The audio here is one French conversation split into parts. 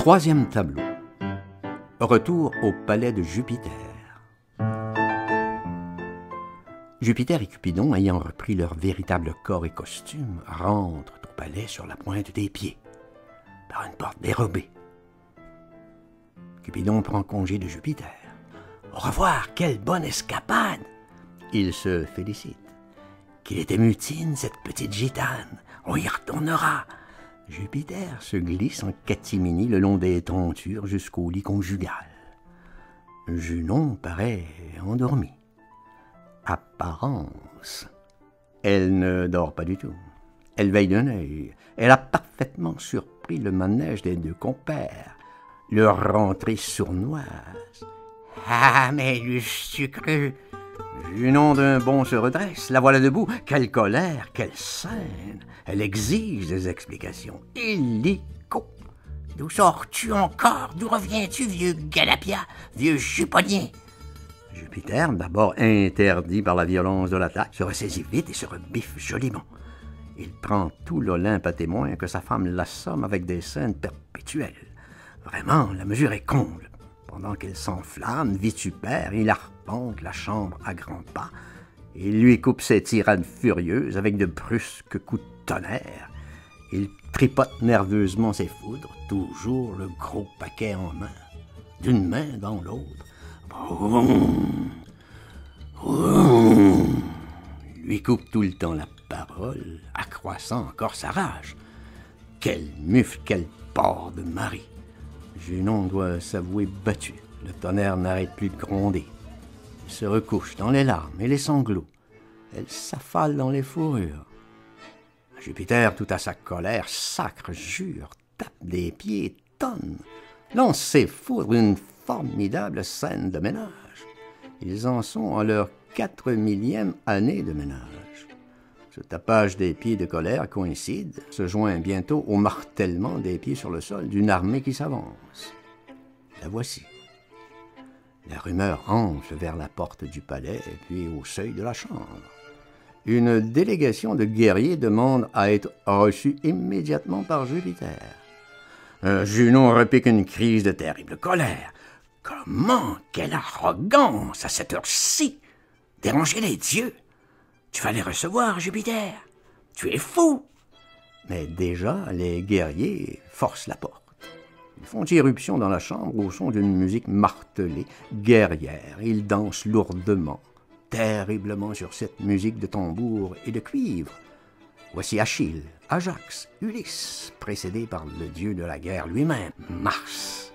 Troisième tableau. Retour au palais de Jupiter. Jupiter et Cupidon, ayant repris leur véritable corps et costume, rentrent au palais sur la pointe des pieds, par une porte dérobée. Cupidon prend congé de Jupiter. « Au revoir, quelle bonne escapade !» Il se félicite. « Qu'il était mutine, cette petite gitane, on y retournera !» Jupiter se glisse en catimini le long des tentures jusqu'au lit conjugal. Junon paraît endormie. Apparence. Elle ne dort pas du tout. Elle veille d'un œil. Elle a parfaitement surpris le manège des deux compères, leur rentrée sournoise. « Ah, mais l'eusse-tu cru ?» Junon d'un bond se redresse, la voilà debout. Quelle colère, quelle scène! Elle exige des explications. Illico! D'où sors-tu encore? D'où reviens-tu, vieux galapia, vieux juponnier? Jupiter, d'abord interdit par la violence de l'attaque, se ressaisit vite et se rebiffe joliment. Il prend tout l'Olympe à témoin que sa femme l'assomme avec des scènes perpétuelles. Vraiment, la mesure est comble. Pendant qu'elle s'enflamme, vitupère, il arpente la chambre à grands pas. Il lui coupe ses tirades furieuses avec de brusques coups de tonnerre. Il tripote nerveusement ses foudres, toujours le gros paquet en main, d'une main dans l'autre. Il lui coupe tout le temps la parole, accroissant encore sa rage. Quel mufle, quel porc de mari! Junon doit s'avouer battu. Le tonnerre n'arrête plus de gronder. Il se recouche dans les larmes et les sanglots. Elle s'affale dans les fourrures. Jupiter, tout à sa colère, sacre, jure, tape des pieds, tonne, lance ses foudres une formidable scène de ménage. Ils en sont à leur 4000e année de ménage. Ce tapage des pieds de colère coïncide, se joint bientôt au martèlement des pieds sur le sol d'une armée qui s'avance. La voici. La rumeur enfle vers la porte du palais, puis au seuil de la chambre. Une délégation de guerriers demande à être reçue immédiatement par Jupiter. Junon repique une crise de terrible colère. Comment? Quelle arrogance à cette heure-ci! Déranger les dieux! Tu vas les recevoir, Jupiter! Tu es fou! Mais déjà, les guerriers forcent la porte. Ils font irruption dans la chambre au son d'une musique martelée, guerrière. Ils dansent lourdement, terriblement sur cette musique de tambour et de cuivre. Voici Achille, Ajax, Ulysse, précédés par le dieu de la guerre lui-même, Mars.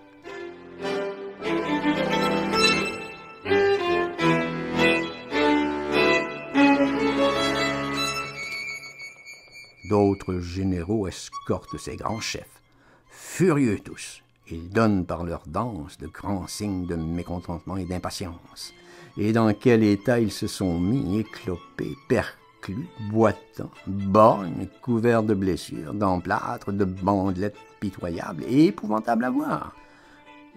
D'autres généraux escortent ces grands chefs. Furieux tous, ils donnent par leur danse de grands signes de mécontentement et d'impatience. Et dans quel état ils se sont mis, éclopés, perclus, boitants, borgnes, couverts de blessures, d'emplâtres, de bandelettes pitoyables et épouvantables à voir.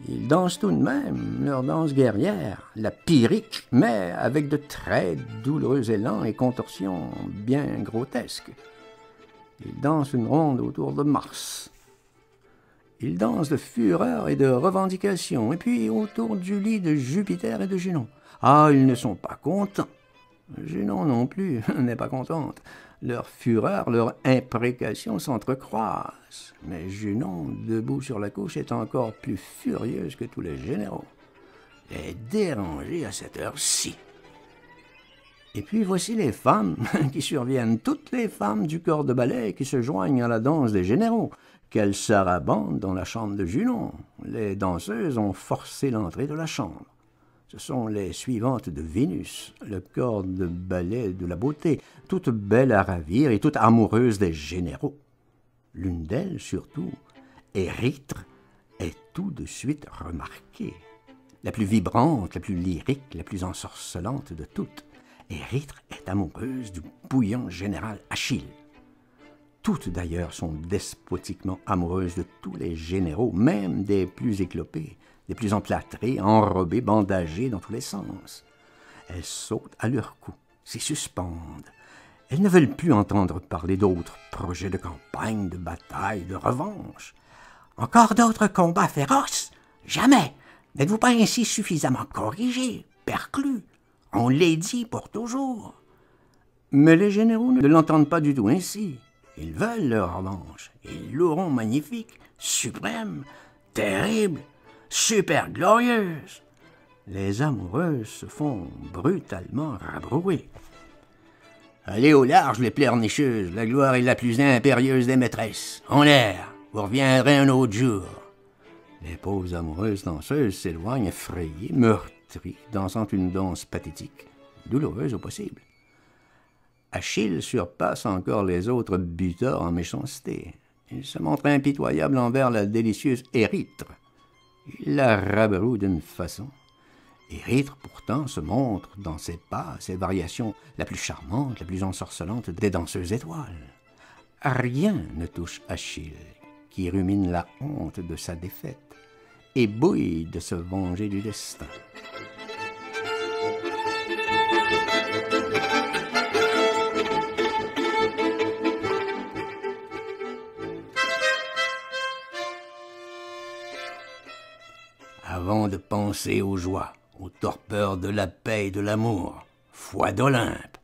Ils dansent tout de même leur danse guerrière, la pyrrhique, mais avec de très douloureux élans et contorsions bien grotesques. Ils dansent une ronde autour de Mars. Ils dansent de fureur et de revendication, et puis autour du lit de Jupiter et de Junon. Ah, ils ne sont pas contents. Junon non plus n'est pas contente. Leur fureur, leur imprécation s'entrecroisent. Mais Junon, debout sur la couche, est encore plus furieuse que tous les généraux. Elle est dérangée à cette heure-ci. Et puis voici les femmes qui surviennent, toutes les femmes du corps de ballet qui se joignent à la danse des généraux, qu'elles sarabandent dans la chambre de Junon. Les danseuses ont forcé l'entrée de la chambre. Ce sont les suivantes de Vénus, le corps de ballet de la beauté, toutes belles à ravir et toutes amoureuses des généraux. L'une d'elles, surtout, Érythre, est tout de suite remarquée. La plus vibrante, la plus lyrique, la plus ensorcelante de toutes. Érythre est amoureuse du bouillant général Achille. Toutes d'ailleurs sont despotiquement amoureuses de tous les généraux, même des plus éclopés, des plus emplâtrés, enrobés, bandagés dans tous les sens. Elles sautent à leur cou, s'y suspendent. Elles ne veulent plus entendre parler d'autres projets de campagne, de bataille, de revanche. Encore d'autres combats féroces? Jamais! N'êtes-vous pas ainsi suffisamment corrigé, perclus? On l'est dit pour toujours. Mais les généraux ne l'entendent pas du tout ainsi. Ils veulent leur revanche. Ils l'auront magnifique, suprême, terrible, super glorieuse. Les amoureuses se font brutalement rabrouer. Allez au large, les pleurnicheuses, la gloire est la plus impérieuse des maîtresses. En l'air, vous reviendrez un autre jour. Les pauvres amoureuses danseuses s'éloignent effrayées, meurtries, dansant une danse pathétique, douloureuse au possible. Achille surpasse encore les autres buteurs en méchanceté. Il se montre impitoyable envers la délicieuse Érythre. Il la rabroue d'une façon. Érythre, pourtant, se montre dans ses pas, ses variations, la plus charmante, la plus ensorcelante des danseuses étoiles. Rien ne touche Achille, qui rumine la honte de sa défaite et bouille de se venger du destin. Avant de penser aux joies, aux torpeurs de la paix et de l'amour, foi d'Olympe,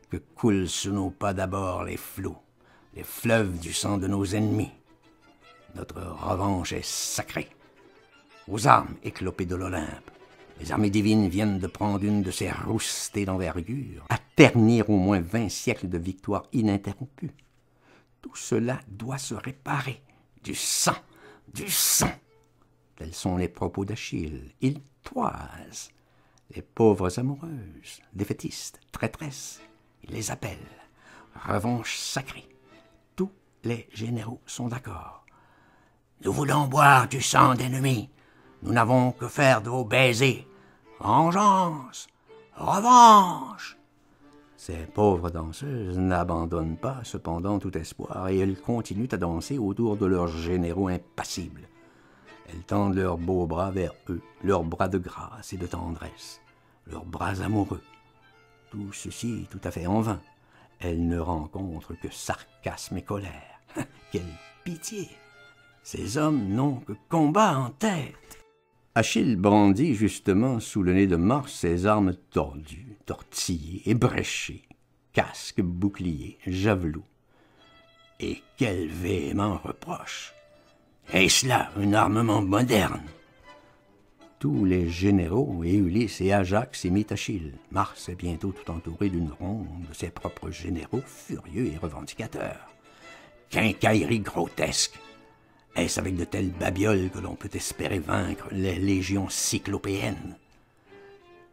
que coulent sous nos pas d'abord les flots, les fleuves du sang de nos ennemis. Notre revanche est sacrée. Aux armes éclopées de l'Olympe, les armées divines viennent de prendre une de ces roustées d'envergure, à ternir au moins 20 siècles de victoires ininterrompues. Tout cela doit se réparer. Du sang, du sang. Tels sont les propos d'Achille. Il toise les pauvres amoureuses, défaitistes, traîtresses. Il les appelle. Revanche sacrée. Tous les généraux sont d'accord. Nous voulons boire du sang d'ennemis. Nous n'avons que faire de vos baisers. Vengeance! Revanche! Ces pauvres danseuses n'abandonnent pas cependant tout espoir et elles continuent à danser autour de leurs généraux impassibles. Elles tendent leurs beaux bras vers eux, leurs bras de grâce et de tendresse, leurs bras amoureux. Tout ceci tout à fait en vain. Elles ne rencontrent que sarcasme et colère. Quelle pitié! Ces hommes n'ont que combat en tête. Achille brandit justement sous le nez de Mars ses armes tordues, tortillées, ébréchées, casque, bouclier, javelot. Et quel véhément reproche! Est-ce là un armement moderne? Tous les généraux, et Ulysse et Ajax, imitent Achille. Mars est bientôt tout entouré d'une ronde de ses propres généraux furieux et revendicateurs. Quincaillerie grotesque! Est-ce avec de telles babioles que l'on peut espérer vaincre les légions cyclopéennes?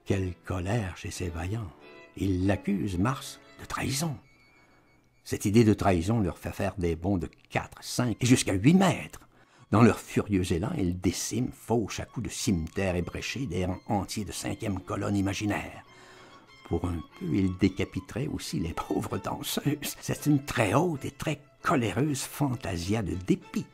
Quelle colère chez ces vaillants! Ils l'accusent, Mars, de trahison. Cette idée de trahison leur fait faire des bonds de 4, 5 et jusqu'à 8 mètres. Dans leur furieux élan, ils déciment, fauchent à coups de cimetères ébréchés des rangs entiers de 5e colonne imaginaire. Pour un peu, ils décapiteraient aussi les pauvres danseuses. C'est une très haute et très coléreuse fantasia de dépit.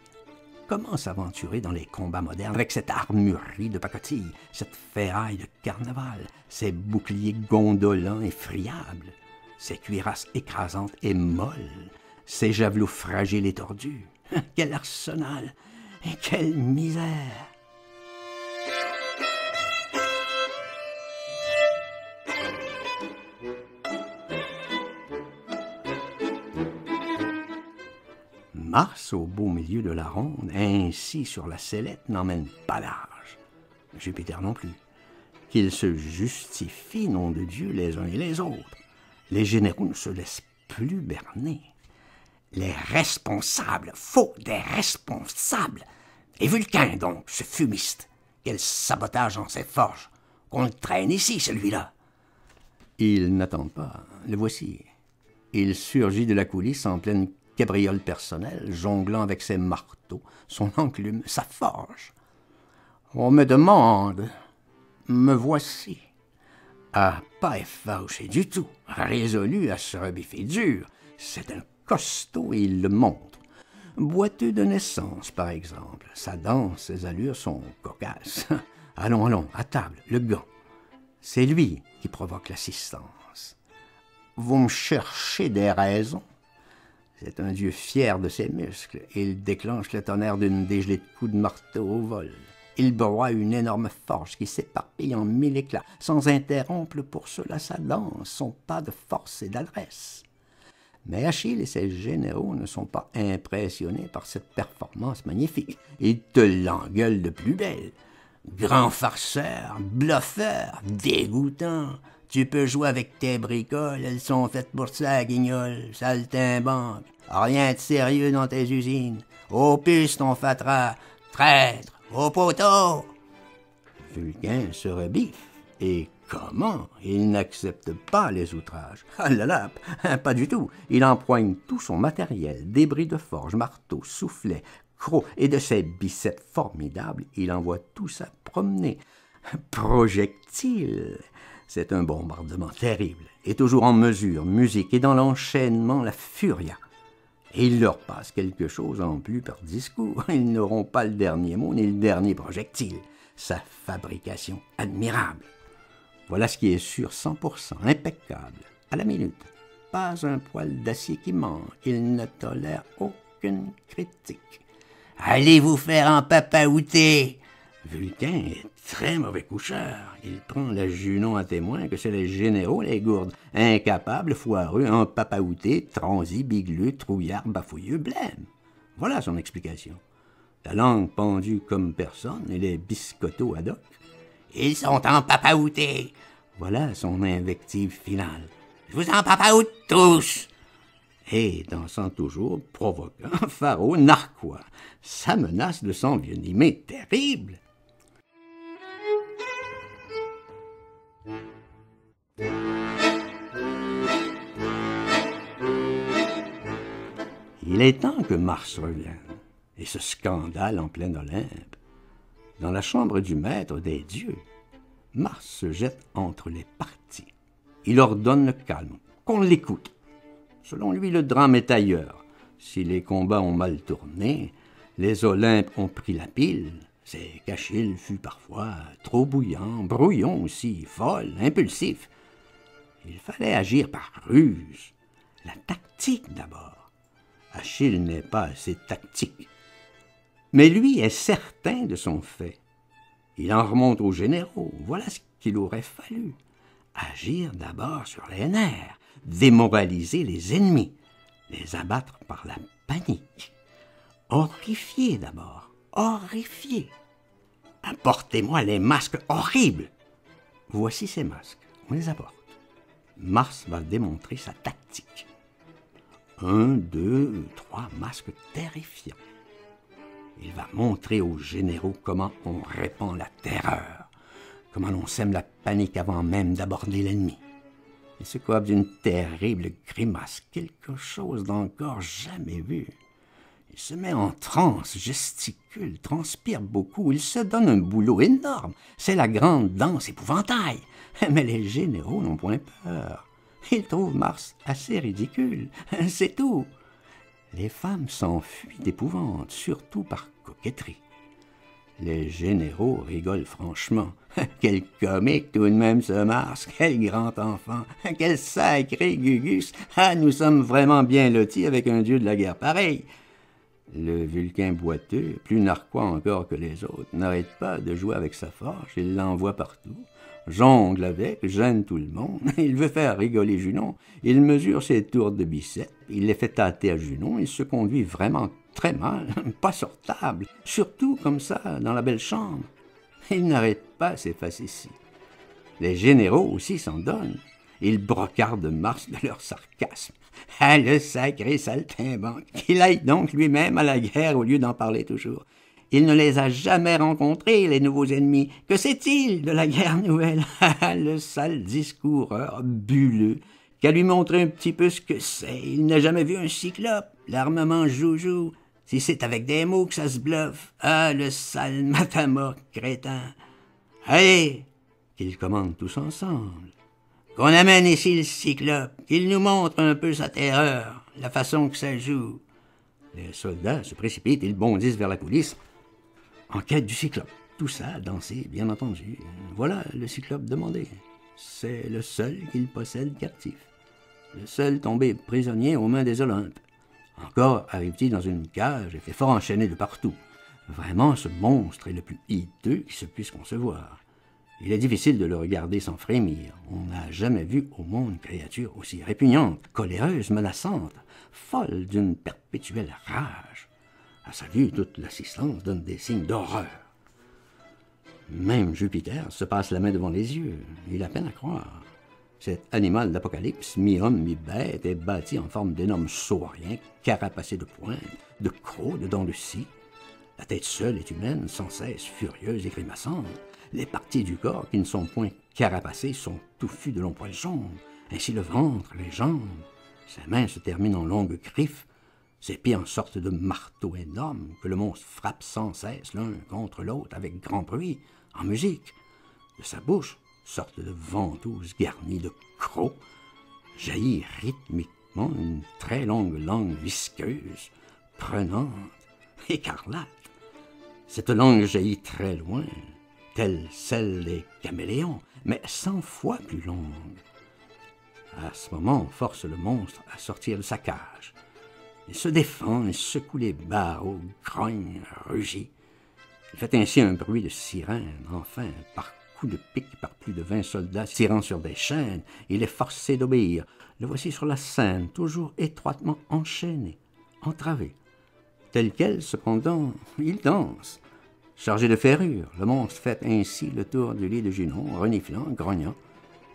Comment s'aventurer dans les combats modernes avec cette armurerie de pacotille, cette ferraille de carnaval, ces boucliers gondolants et friables, ces cuirasses écrasantes et molles, ces javelots fragiles et tordus? Quel arsenal et quelle misère! Mars, au beau milieu de la ronde, ainsi sur la sellette, n'emmène pas large. Jupiter non plus. Qu'ils se justifient, nom de Dieu, les uns et les autres. Les généraux ne se laissent plus berner. Les responsables, faut des responsables. Et Vulcain, donc, ce fumiste. Quel sabotage en ses forges. Qu'on le traîne ici, celui-là. Il n'attend pas. Le voici. Il surgit de la coulisse en pleine cabriole personnelle, jonglant avec ses marteaux, son enclume, sa forge. On me demande. Me voici. Ah, pas effauché du tout, résolu à se rebiffer dur. C'est un costaud et il le montre. Boiteux de naissance, par exemple. Sa danse, ses allures sont cocasses. Allons, allons, à table, le gant. C'est lui qui provoque l'assistance. Vous me cherchez des raisons. C'est un dieu fier de ses muscles. Il déclenche le tonnerre d'une dégelée de coups de marteau au vol. Il broie une énorme forge qui s'éparpille en 1000 éclats, sans interrompre pour cela sa danse, son pas de force et d'adresse. Mais Achille et ses généraux ne sont pas impressionnés par cette performance magnifique. Ils te l'engueulent de plus belle. Grand farceur, bluffeur, dégoûtant. Tu peux jouer avec tes bricoles, elles sont faites pour ça, guignol, saltimbanque. Rien de sérieux dans tes usines. Au puce ton fatras, traître, au poteau. Vulcain se rebiffe. Et comment? Il n'accepte pas les outrages. Ah là là, pas du tout. Il empoigne tout son matériel, débris de forge, marteau, soufflet, croc, et de ses biceps formidables, il envoie tout ça promener. Projectile. C'est un bombardement terrible, et toujours en mesure, musique, et dans l'enchaînement, la furia. Et il leur passe quelque chose en plus par discours. Ils n'auront pas le dernier mot, ni le dernier projectile. Sa fabrication admirable. Voilà ce qui est sûr, 100%, impeccable, à la minute. Pas un poil d'acier qui manque, il ne tolère aucune critique. Allez vous faire empapaouter! Vulcain est très mauvais coucheur. Il prend la Junon à témoin que c'est les généraux, les gourdes, incapables, foireux, empapaoutés, transis, bigleux, trouillards, bafouilleux, blêmes. Voilà son explication. La langue pendue comme personne et les biscottos ad hoc. Ils sont empapaoutés. Voilà son invective finale. Je vous empapaoute tous. Et, dansant toujours, provoquant, faro, narquois, sa menace de s'envenimer terrible. Il est temps que Mars revienne, et ce scandale en plein Olympe. Dans la chambre du maître des dieux, Mars se jette entre les parties. Il ordonne le calme, qu'on l'écoute. Selon lui, le drame est ailleurs. Si les combats ont mal tourné, les Olympes ont pris la pile, c'est qu'Achille fut parfois trop bouillant, brouillon aussi, folle, impulsif. Il fallait agir par ruse. La tactique d'abord. Achille n'est pas assez tactique. Mais lui est certain de son fait. Il en remonte aux généraux. Voilà ce qu'il aurait fallu. Agir d'abord sur les nerfs, démoraliser les ennemis, les abattre par la panique. Horrifier d'abord, horrifier. Apportez-moi les masques horribles. Voici ces masques, on les apporte. Mars va démontrer sa tactique. 1, 2, 3 masques terrifiants. Il va montrer aux généraux comment on répand la terreur, comment on sème la panique avant même d'aborder l'ennemi. Il se coiffe d'une terrible grimace, quelque chose d'encore jamais vu. Il se met en transe, gesticule, transpire beaucoup, il se donne un boulot énorme. C'est la grande danse épouvantail. Mais les généraux n'ont point peur. Ils trouvent Mars assez ridicule, c'est tout. Les femmes s'enfuient d'épouvante, surtout par coquetterie. Les généraux rigolent franchement. Quel comique tout de même ce Mars, quel grand enfant, quel sacré Gugus. Ah, nous sommes vraiment bien lotis avec un dieu de la guerre pareil. Le Vulcain boiteux, plus narquois encore que les autres, n'arrête pas de jouer avec sa forge, il l'envoie partout, jongle avec, gêne tout le monde, il veut faire rigoler Junon, il mesure ses tours de biceps, il les fait tâter à Junon, il se conduit vraiment très mal, pas sur table, surtout comme ça, dans la belle chambre. Il n'arrête pas ses facéties. Les généraux aussi s'en donnent. Ils brocardent Mars de leur sarcasme. Ah, le sacré saltimbanque, qu'il aille donc lui-même à la guerre au lieu d'en parler toujours. Il ne les a jamais rencontrés, les nouveaux ennemis. Que sait-il de la guerre nouvelle? Ah, le sale discoureur bulleux, qu'à lui montrer un petit peu ce que c'est. Il n'a jamais vu un cyclope, l'armement joujou. Si c'est avec des mots que ça se bluffe. Ah, le sale matamorque crétin. Allez, qu'ils commandent tous ensemble. Qu'on amène ici le cyclope, qu'il nous montre un peu sa terreur, la façon que ça joue. Les soldats se précipitent, ils bondissent vers la coulisse, en quête du cyclope. Tout ça, dansé, bien entendu. Voilà le cyclope demandé. C'est le seul qu'il possède captif. Le seul tombé prisonnier aux mains des Olympes. Encore arrive-t-il dans une cage et fait fort enchaîné de partout. Vraiment, ce monstre est le plus hideux qui se puisse concevoir. Il est difficile de le regarder sans frémir. On n'a jamais vu au monde une créature aussi répugnante, coléreuse, menaçante, folle d'une perpétuelle rage. À sa vue, toute l'assistance donne des signes d'horreur. Même Jupiter se passe la main devant les yeux. Il a peine à croire. Cet animal d'Apocalypse, mi-homme, mi-bête, est bâti en forme d'énormes sauriens, carapacés de pointes, de crocs, de dents de scie. La tête seule est humaine, sans cesse furieuse et grimaçante. Les parties du corps qui ne sont point carapacées sont touffues de longs poils jaunes. Ainsi le ventre, les jambes. Ses mains se terminent en longues griffes, ses pieds en sorte de marteaux énormes que le monstre frappe sans cesse l'un contre l'autre avec grand bruit, en musique. De sa bouche, sorte de ventouse garnie de crocs, jaillit rythmiquement une très longue langue visqueuse, prenante, écarlate. Cette langue jaillit très loin, telle celle des caméléons, mais 100 fois plus longue. À ce moment, on force le monstre à sortir de sa cage. Il se défend, il secoue les barreaux, grogne, rugit. Il fait ainsi un bruit de sirène, enfin, par coups de pique par plus de 20 soldats tirant sur des chaînes, il est forcé d'obéir. Le voici sur la scène, toujours étroitement enchaîné, entravé. Tel quel, cependant, il danse. Chargé de ferrure, le monstre fait ainsi le tour du lit de Junon, reniflant, grognant,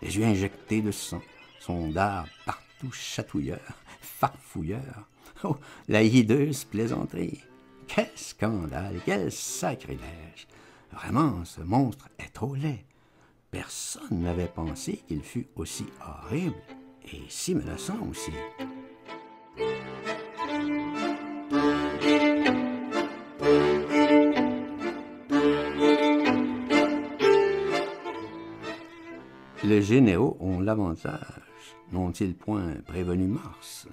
les yeux injectés de sang, son dard partout chatouilleur, farfouilleur. Oh, la hideuse plaisanterie! Quel scandale, quel sacrilège! Vraiment, ce monstre est trop laid. Personne n'avait pensé qu'il fût aussi horrible et si menaçant aussi. Les généraux ont l'avantage, n'ont-ils point prévenu Mars?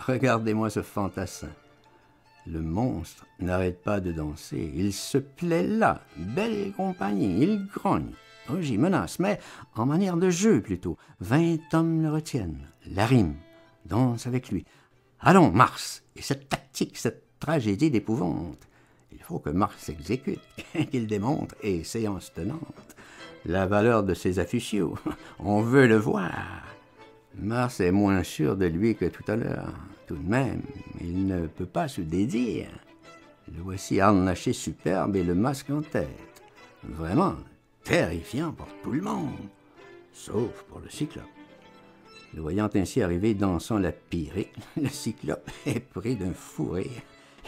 Regardez-moi ce fantassin. Le monstre n'arrête pas de danser. Il se plaît là, belle compagnie. Il grogne, rugit, menace, mais en manière de jeu plutôt. 20 hommes le retiennent, l'ariment, dansent avec lui. Allons, Mars, et cette tactique, cette tragédie d'épouvante. Il faut que Mars s'exécute, qu'il démontre, et séance tenante, la valeur de ses afficiaux. On veut le voir. Mars est moins sûr de lui que tout à l'heure. Tout de même, il ne peut pas se dédire. Le voici harnaché superbe et le masque en tête. Vraiment terrifiant pour tout le monde, sauf pour le Cyclope. Le voyant ainsi arriver dansant la Pyrrhique, le Cyclope est pris d'un fou rire.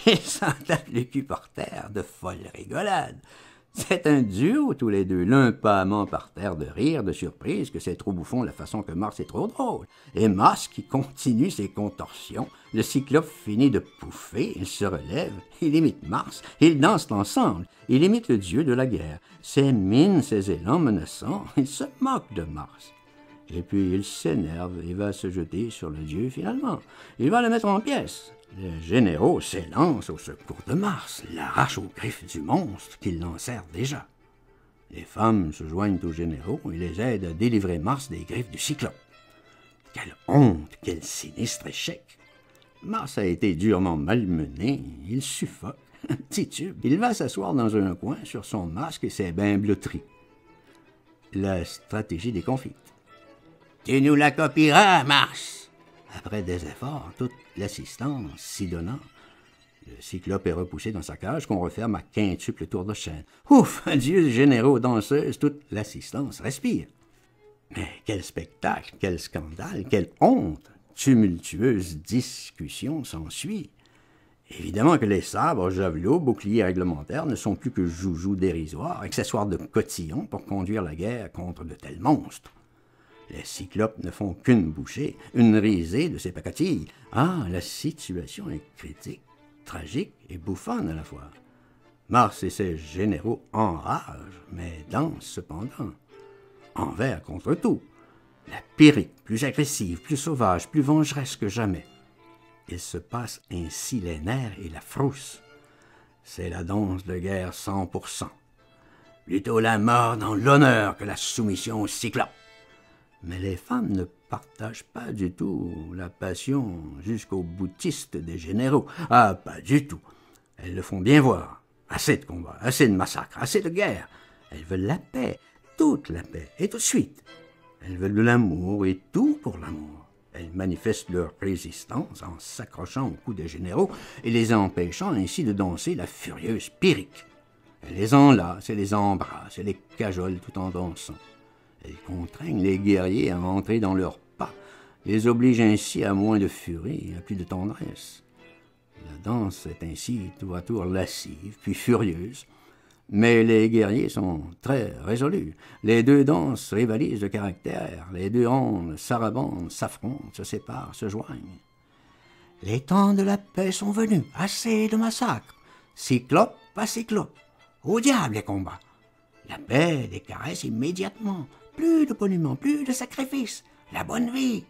Il s'en tape le cul par terre de folle rigolade. C'est un duo tous les deux, l'un pâmant par terre de rire, de surprise, que c'est trop bouffon la façon que Mars est trop drôle. Et Mars qui continue ses contorsions, le Cyclope finit de pouffer, il se relève, il imite Mars, ils dansent ensemble, il imite le dieu de la guerre. Ses mines, ses élans menaçants, il se moque de Mars. Et puis il s'énerve et va se jeter sur le dieu finalement. Il va le mettre en pièces. Les généraux s'élancent au secours de Mars, l'arrachent aux griffes du monstre qui l'enserre déjà. Les femmes se joignent aux généraux et les aident à délivrer Mars des griffes du Cyclope. Quelle honte, quel sinistre échec! Mars a été durement malmené, il suffoque, titube. Il va s'asseoir dans un coin sur son masque et ses bains blotteries. La stratégie déconfite. « Tu nous la copieras, Mars !» Après des efforts, toute l'assistance s'y donnant, le Cyclope est repoussé dans sa cage qu'on referme à quintuple tour de chaîne. Ouf! Adieu, généraux, danseuses, toute l'assistance respire. Mais quel spectacle, quel scandale, quelle honte! Tumultueuse discussion s'ensuit. Évidemment que les sabres, javelots, boucliers réglementaires ne sont plus que joujoux dérisoires, accessoires de cotillons pour conduire la guerre contre de tels monstres. Les cyclopes ne font qu'une bouchée, une risée de ces pacotilles. Ah, la situation est critique, tragique et bouffonne à la fois. Mars et ses généraux enragent, mais dansent cependant. Envers contre tout. La Pyrrhique, plus agressive, plus sauvage, plus vengeresse que jamais. Il se passe ainsi les nerfs et la frousse. C'est la danse de guerre 100%. Plutôt la mort dans l'honneur que la soumission au Cyclope. Mais les femmes ne partagent pas du tout la passion jusqu'aux boutistes des généraux. Ah, pas du tout. Elles le font bien voir. Assez de combats, assez de massacres, assez de guerres. Elles veulent la paix, toute la paix, et tout de suite. Elles veulent de l'amour et tout pour l'amour. Elles manifestent leur résistance en s'accrochant au cou des généraux et les empêchant ainsi de danser la furieuse Pyrrhique. Elle les enlace, elle les embrasse, elle les cajole tout en dansant. Elle contraignent les guerriers à entrer dans leurs pas, les oblige ainsi à moins de furie et à plus de tendresse. La danse est ainsi tour à tour lascive, puis furieuse, mais les guerriers sont très résolus. Les deux danses rivalisent de caractère, les deux rondes sarabandent, s'affrontent, se séparent, se joignent. Les temps de la paix sont venus, assez de massacres, cyclope à cyclope. Au diable les combats! La paix, les caresses immédiatement, plus de polluement, plus de sacrifices, la bonne vie.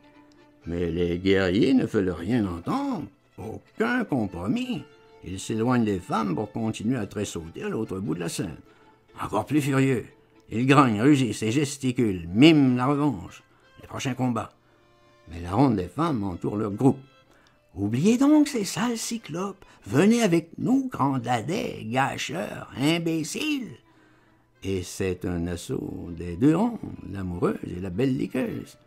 Mais les guerriers ne veulent rien entendre, aucun compromis. Ils s'éloignent des femmes pour continuer à tressauter à l'autre bout de la scène. Encore plus furieux, ils grognent, rugissent et gesticulent, miment la revanche, les prochains combats. Mais la ronde des femmes entoure leur groupe. Oubliez donc ces sales cyclopes. Venez avec nous, grands dadais, gâcheurs, imbéciles. Et c'est un assaut des deux rondes, l'amoureuse et la belle liqueuse.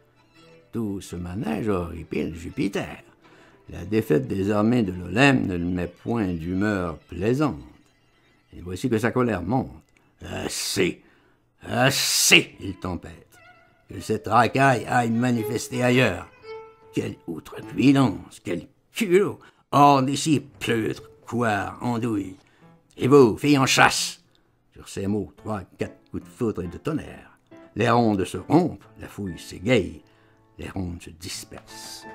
Tout ce manège horripile Jupiter. La défaite des armées de l'Olympe ne le met point d'humeur plaisante. Et voici que sa colère monte. Assez, assez, il tempête. Que cette racaille aille manifester ailleurs. Quelle outrecuidance, quel culot! Hors d'ici, pleutre, couard, andouille. Et vous, filles en chasse! Sur ces mots, 3, 4 coups de foudre et de tonnerre. Les rondes se rompent, la fouille s'égaye, les rondes se dispersent.